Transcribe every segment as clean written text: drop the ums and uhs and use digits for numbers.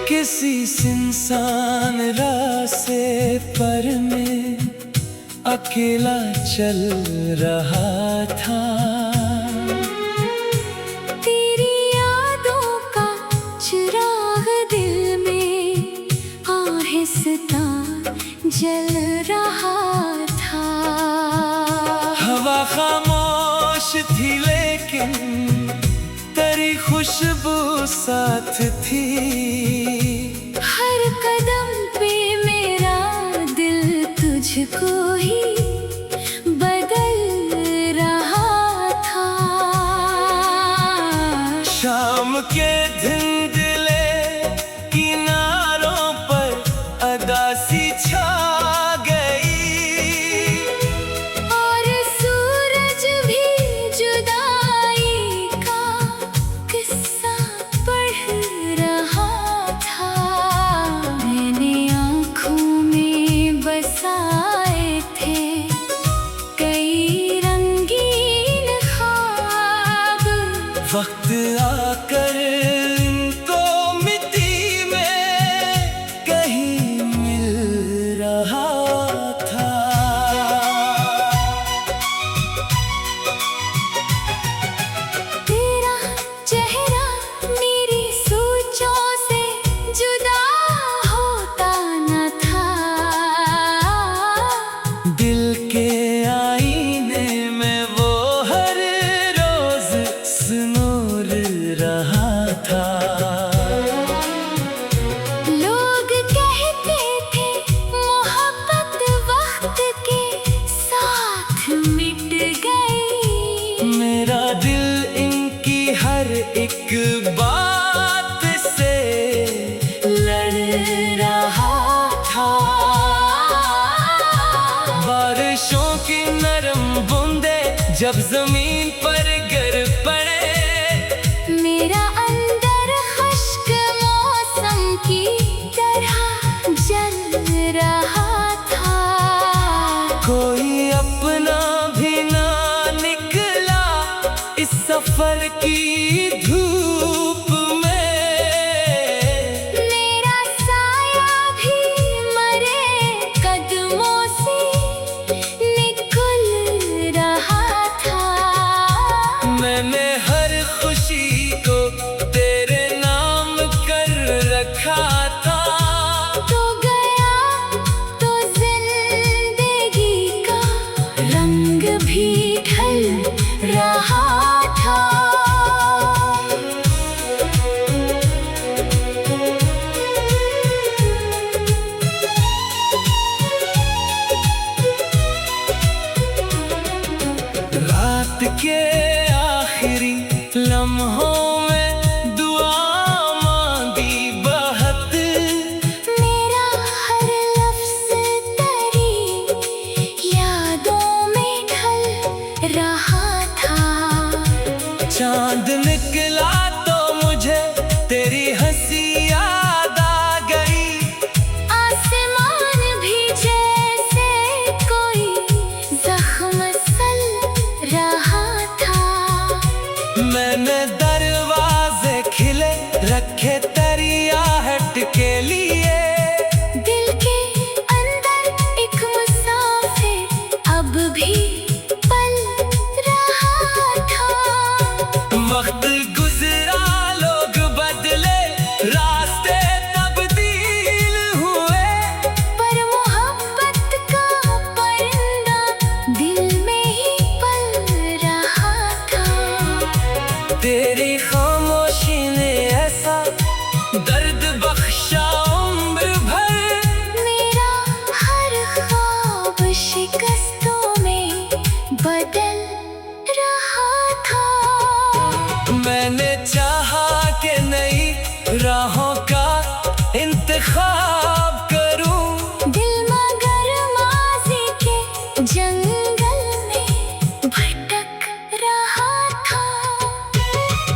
किसी सुनसान रास्ते पर मैं अकेला चल रहा था। तेरी यादों का चिराग दिल में आहिस्ता जल रहा था। हवा खामोश थी लेकिन तेरी खुशबू साथ थी। हर कदम पे मेरा दिल तुझको ही बदल रहा था। शाम के धुंधले किनारों पर अदासी छा गई और सूरज भी जुदाई का किस्सा पढ़ रहा था। मैंने आँखों में बसाए थे कई रंगीन ख्वाब। वक्त आकर तो मिट्टी में कहीं मिल रहा था। तेरा चेहरा मेरी सोचों से जुदा होता न था। दिल के आईने में वो हर रोज सुनूर रहा था। लोग कहते थे मोहब्बत वक्त के साथ मिट गई। मेरा दिल इनकी हर एक बात से लड़ रहा था। बारिशों की नरम बूंदे जब जमीन पर गिर पड़े, मेरा अंदर खुश्क मौसम की तरह जल रहा था। कोई अपना भी ना निकला इस सफर की धूप में। मेरा साया भी मरे कदमों से निकल रहा था। मैंने हर खुशी को तेरे नाम कर रखा था। तो गया तो जिंदगी का रंग भी ढल रहा था। रात के आखिरी लम्हों में दुआ मांगी बहुत। मेरा हर लफ्ज़ तेरी यादों में ढल रहा था। चांद निकला तो मुझे तेरी हंसी याद आ गई। आसमान भी जैसे कोई जख्म सल रहा था। मैंने दरवाजे खिले रखे तेरी आहट के लिए। दिल के अंदर एक मुसाफिर अब भी पल रहा था। वक्त गुजरा लोग बदले रास्ते तब्दील हुए, पर मोहब्बत का परिंदा दिल में ही पल रहा था। तेरी खामोशी ने ऐसा दर्द बख्शा उम्र भर। मेरा हर ख्वाब शिकस्तों में बदल रहा था। मैंने चाहा कि नई राहों का इंतखाब करूं। दिल मगर माज़ी के जंगल में भटक रहा था।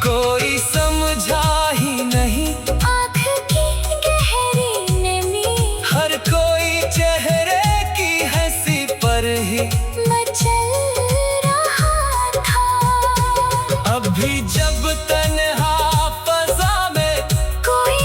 कोई समझा ही नहीं आँख की गहरी नमी, हर कोई चेहरे की हंसी पर ही मचल रहा था। अब भी जब तन्हा फज़ा में कोई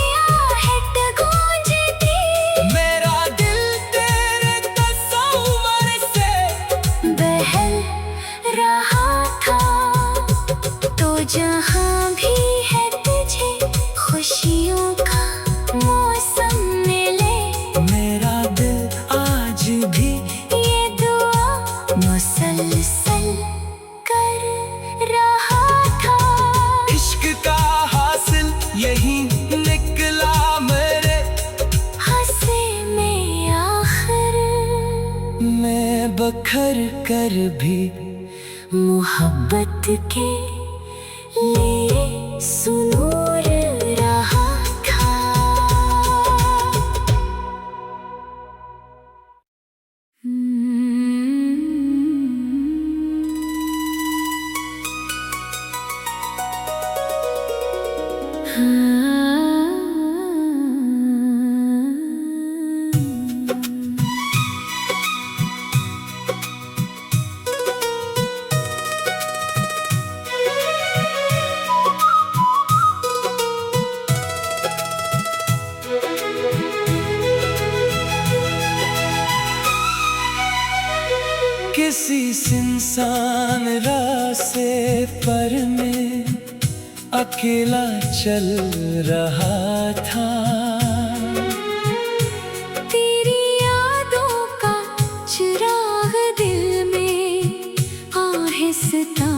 बिखर कर भी मोहब्बत के लिए सुनूर रहा था। किसी सुनसान रास्ते पर मैं अकेला चल रहा था। तेरी यादों का चिराग दिल में आहिस्ता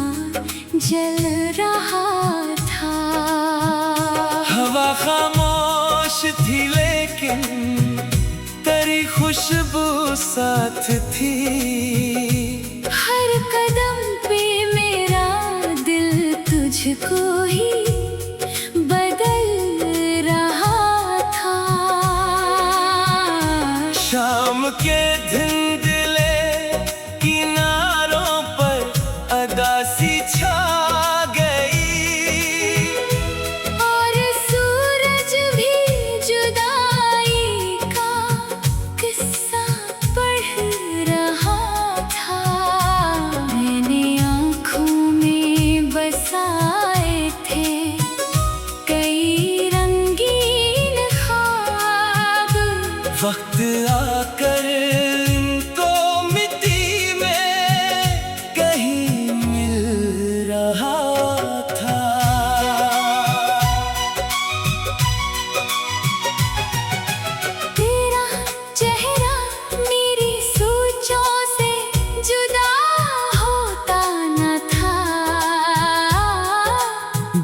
जल रहा था। हवा खामोश थी लेकिन तेरी खुशबू साथ थी। हर कदम पे मेरा दिल तुझको ही बदल रहा था। शाम के धुंधले किनारों पर अदासी छा गई और सूरज भी जुदाई का किस्सा पढ़ रहा था। मैंने आँखों में बसाए थे कई रंगीन ख्वाब। वक्त आकर इनको मिट्टी में कहीं मिल रहा था। तेरा चेहरा मेरी सोचों से जुदा होता न था।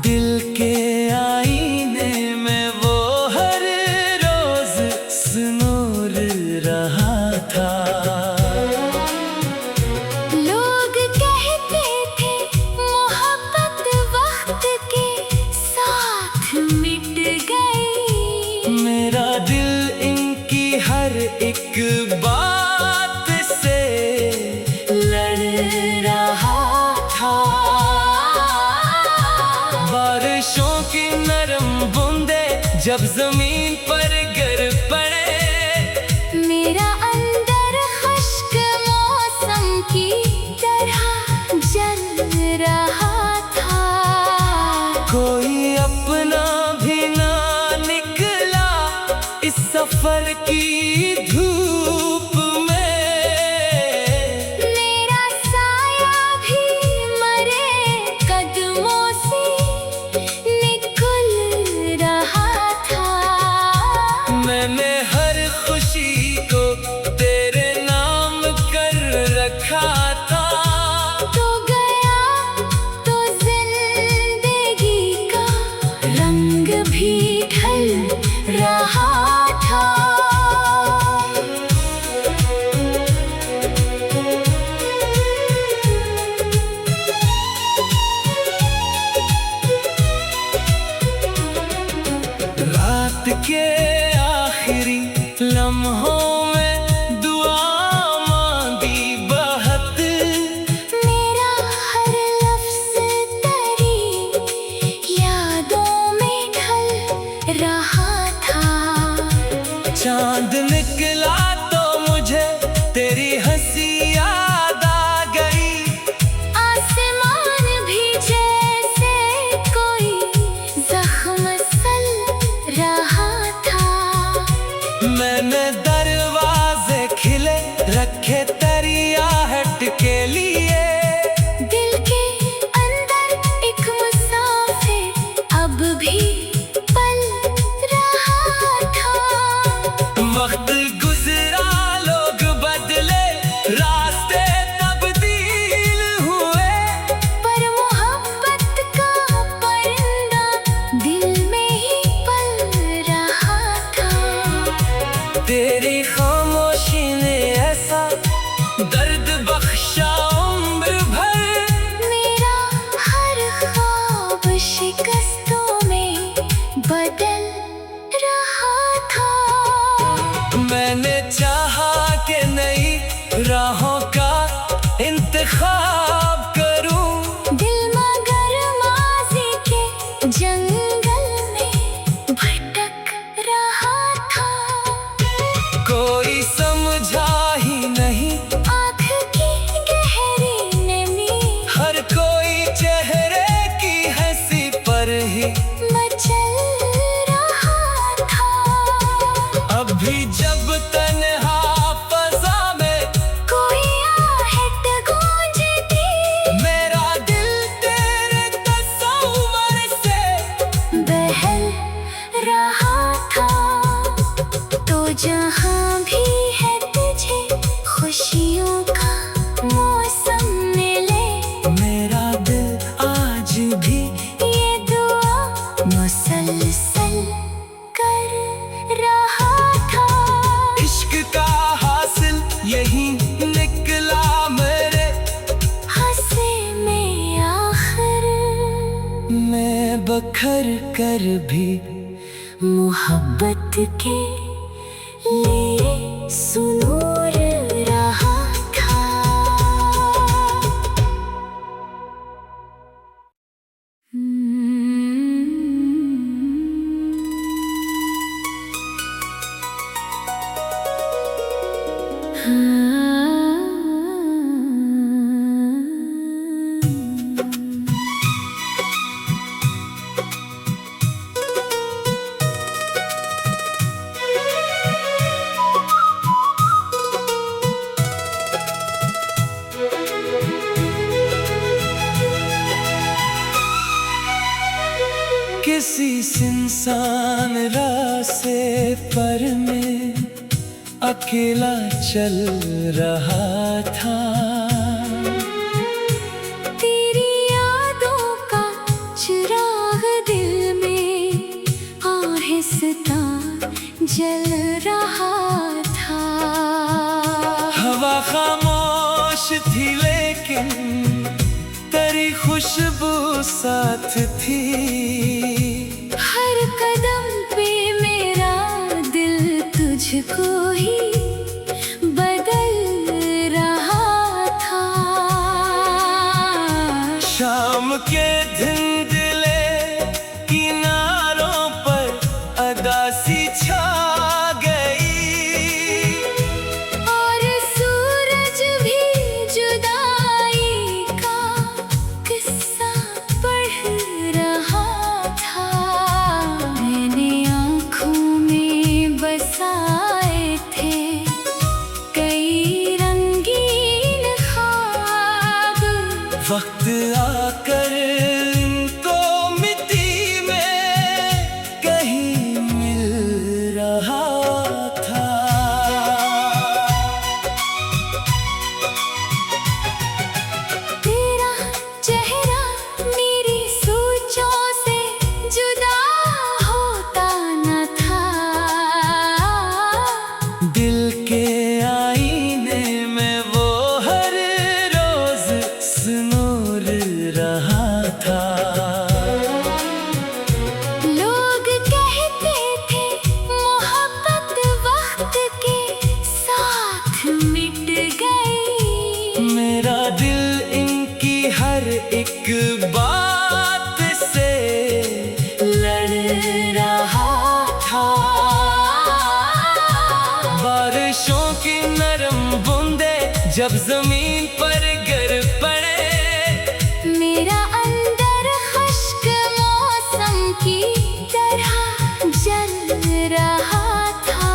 दिल के आईने में वो हर रोज सुनूर रहा था। लोग कहते थे मोहब्बत वक्त के साथ मिट गई। मेरा दिल इनकी हर एक बात से लड़ रहा था। बारिशों की नरम बूंदे जब जमीन पर गिर पड़े, मेरा अंदर खुश्क मौसम की तरह जल रहा था। कोई अपना भी ना निकला इस सफर की धूप में। मेरा साया भी मरे कदमों से निकल रहा था। मैंने हर खुशी को तेरे नाम कर रखा था। तो गया तो जिंदगी का रंग भी ढल रहा था। रात के आखिरी लम्हों में दुआ मांगी बहुत। मेरा हर लफ्ज़ तेरी यादों में ढल रहा था। चांद निकला तो मुझे तेरी हंसी याद आ गई। आसमान भी जैसे कोई जख्म सल रहा था। बदल रहा था। मैंने चाहा कि नई राहों का इंतखाब करूं, दिल मगर माज़ी के जंगल में भटक रहा था। कोई समझा ही नहीं आँख की गहरी नमी, हर कोई चेहरे की हंसी पर ही मचल रहा था। अब भी जब तन्हा फज़ा में कोई आहट गूंजती, मेरा दिल तेरे तस्वुर से बहल रहा था। तो जहाँ भी है तुझे खुशियों का मौसम मिले, मेरा दिल आज भी ये दुआ मुसलसल कर रहा था। इश्क का हासिल यही निकला मेरे, हंसे में आखिर मैं बखर कर भी मोहब्बत के लिए सुनूर रहा था। किसी सुनसान रास्ते पर मैं अकेला चल रहा था। तेरी यादों का चिराग दिल में आहिस्ता जल रहा था। हवा खामोश थी लेकिन तेरी खुशबू साथ थी। हर कदम पे मेरा दिल तुझको ही बदल रहा था। शाम के धुंधले किनारों पर अदासी छा गई, और सूरज भी जुदाई का किस्सा पढ़ रहा था। मैंने आँखों में बसाए थे कई रंगीन ख्वाब, वक्त आकर इनको मिट्टी में कहीं मिल रहा था। तेरा चेहरा मेरी सोचों से जुदा होता न था। दिल के आईने में वो हर रोज सुनूर रहा था। लोग कहते थे मोहब्बत वक्त के साथ मिट गई, मेरा दिल इनकी हर एक बात से लड़ रहा था। बारिशों की नरम बूंदे जब जमीन पर गिर पड़े, मेरा अंदर खुश्क मौसम की तरह जल रहा था।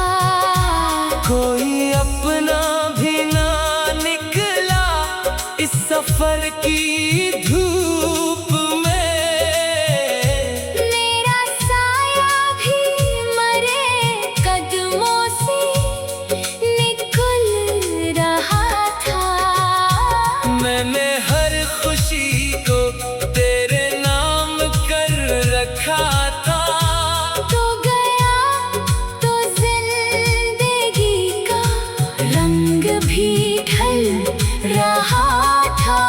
कोई अपना भी ना निकला इस सफर की धूप में। मेरा साया भी मरे कदमों से निकल रहा था। मैंने हर खुशी को तेरे नाम कर रखा था। तो गया तो जिंदगी का रंग भी ढल रहा था।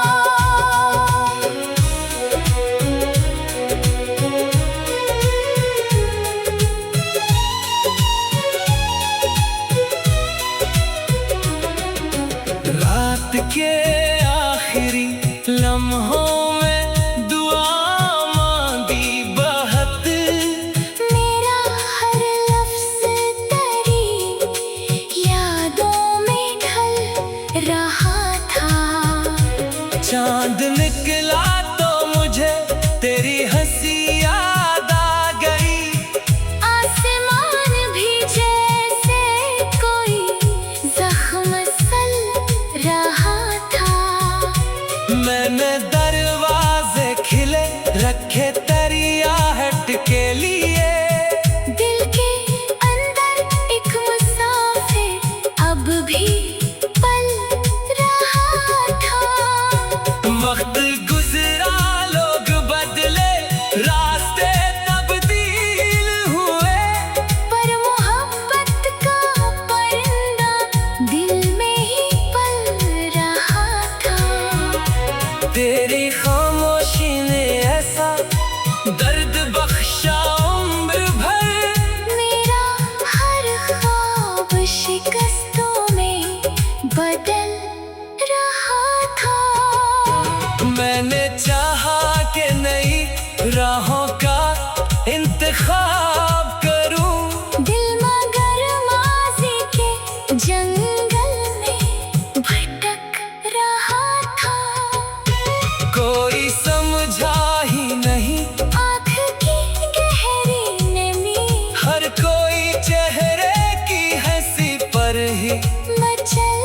मचल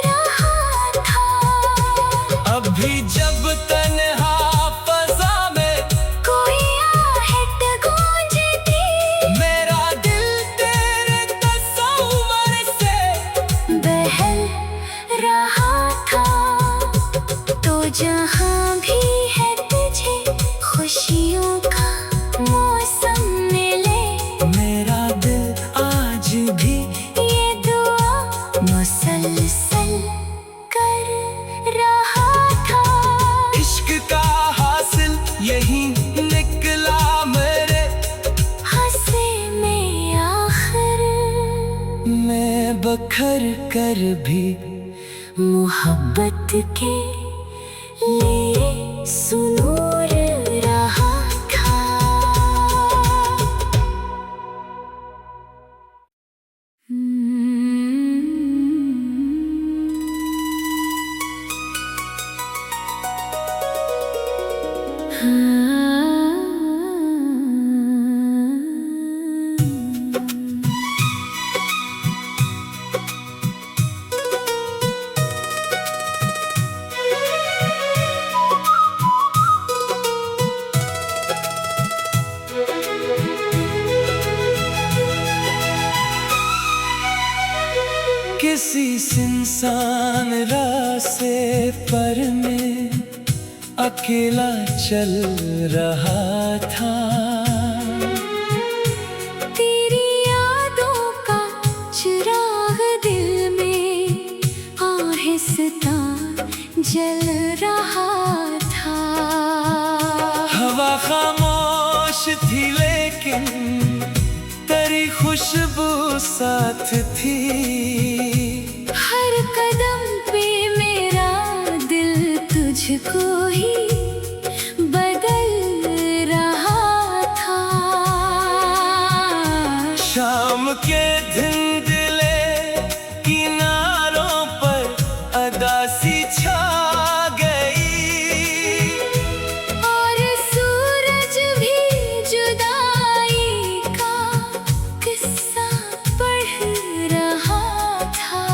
रहा था। अब भी जब तन्हा फज़ा में कोई आहट गूंजती, मेरा दिल तेरे तस्वुर से बहल रहा था। तो जहाँ भी है तुझे खुशियों का मौसम मिले, मेरा दिल आज भी ये दुआ मुसलसल कर रहा था। इश्क का हासिल यही निकला मेरे हंसे में आखिर, मैं बखर कर भी मोहब्बत के लिए सुनूर रहा था। किसी सुनसान रास्ते पर मैं अकेला चल रहा था। तेरी यादों का चिराग दिल में आहिस्ता जल रहा था। हवा खामोश थी लेकिन तेरी खुशबू साथ थी। हर कदम पे मेरा दिल तुझको ही बदल रहा था। शाम के धुंधले किनारों पर अदासी छा गई, और सूरज भी जुदाई का किस्सा पढ़ रहा था।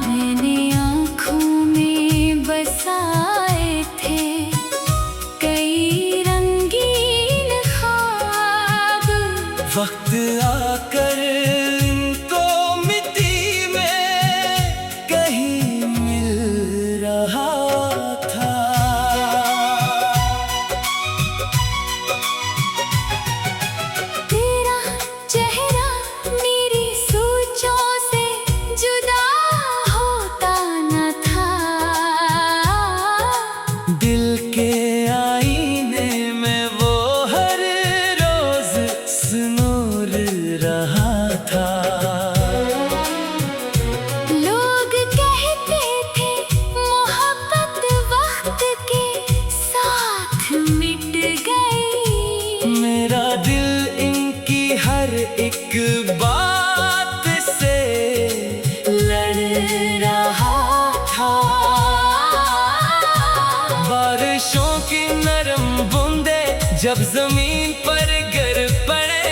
मैंने आँखों में बसाए थे कई रंगीन ख्वाब, वक्त आकर इनको मिट्टी में कहीं मिल रहा था। तेरा चेहरा मेरी सोचों से जुदा होता न था। दिल के आईने में वो हर रोज सुनूर रहा था। लोग कहते थे मोहब्बत वक्त के साथ मिट गई, मेरा दिल इनकी हर एक बात से लड़ रहा था। बारिशों की नरम बूंदे जब जमीन पर गिर पड़े,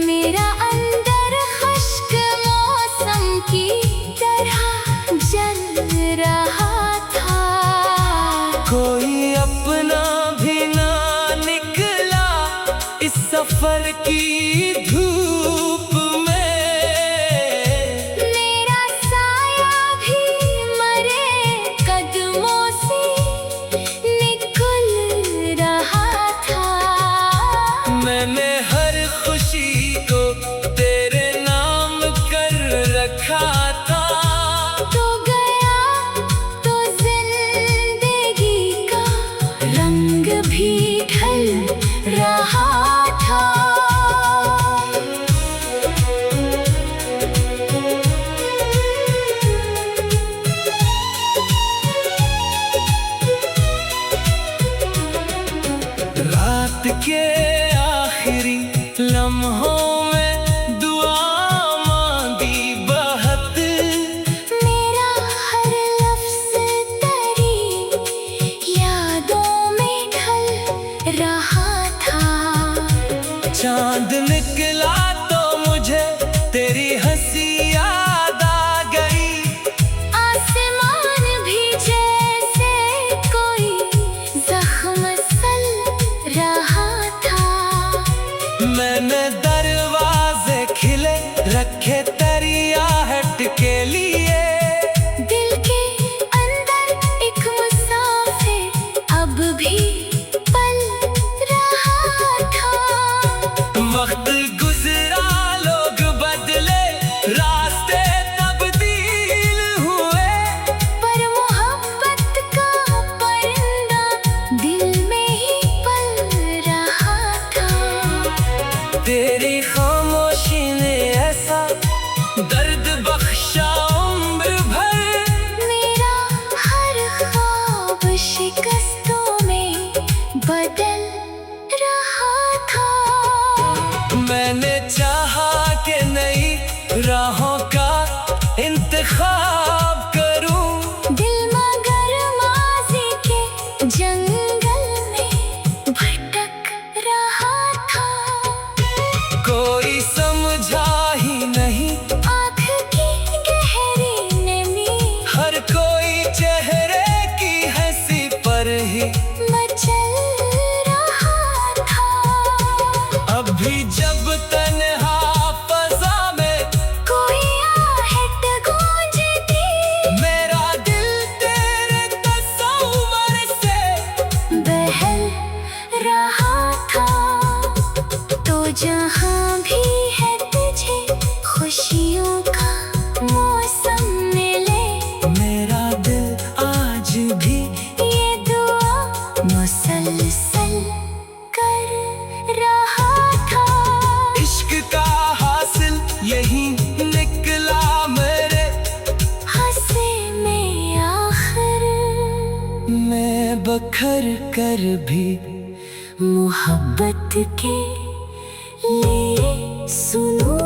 मेरा अंदर खुश्क मौसम की तरह जल रहा था। कोई अपना भी ना निकला इस सफर की धूप में। मेरा साया भी मरे कदमों से निकल रहा था। मैंने हर खुशी को तेरे नाम कर रखा था। तो गया तो जिंदगी का रंग भी ढल रहा था। रात के आखिरी लम्हों में दुआ मांगी बहुत, मेरा हर लफ्ज़ तेरी यादों में ढल रहा था। चांद निकला तो मुझे तेरी हंसी याद मैंने दरवाजे खिले रखे तेरी आहट के लिए। दिल के अंदर एक मुसाफिर अब भी पल रहा था। वक्त गुजरा, लोग बदले, रास्ते तब्दील हुए, पर मोहब्बत का परिंदा दिल में ही पल रहा था। तेरी खामोशी ने ऐसा दर्द बख्शा उम्र भर, मेरा हर ख्वाब शिकस्तों में बदल रहा था। मैंने चाहा कि नई राहों का इंतखाब करूं, दिल मगर माज़ी के जंगल में भटक रहा था। कोई समझा ही नहीं आँख की गहरी नमी हर कोई चेहरे की हंसी पर ही मचल रहा था। अब भी जब तन्हा फज़ा में कोई आहट गूंजती, मेरा दिल तेरे तस्वुर से बहल रहा था। तो जहाँ भी है तुझे खुशियों का मौसम मिले, मेरा दिल आज भी ये दुआ मुसलसल कर रहा था। इश्क का हासिल यही निकला मेरे, हंसे में आखिर मैं बखर कर भी मोहब्बत के लिए सुनूं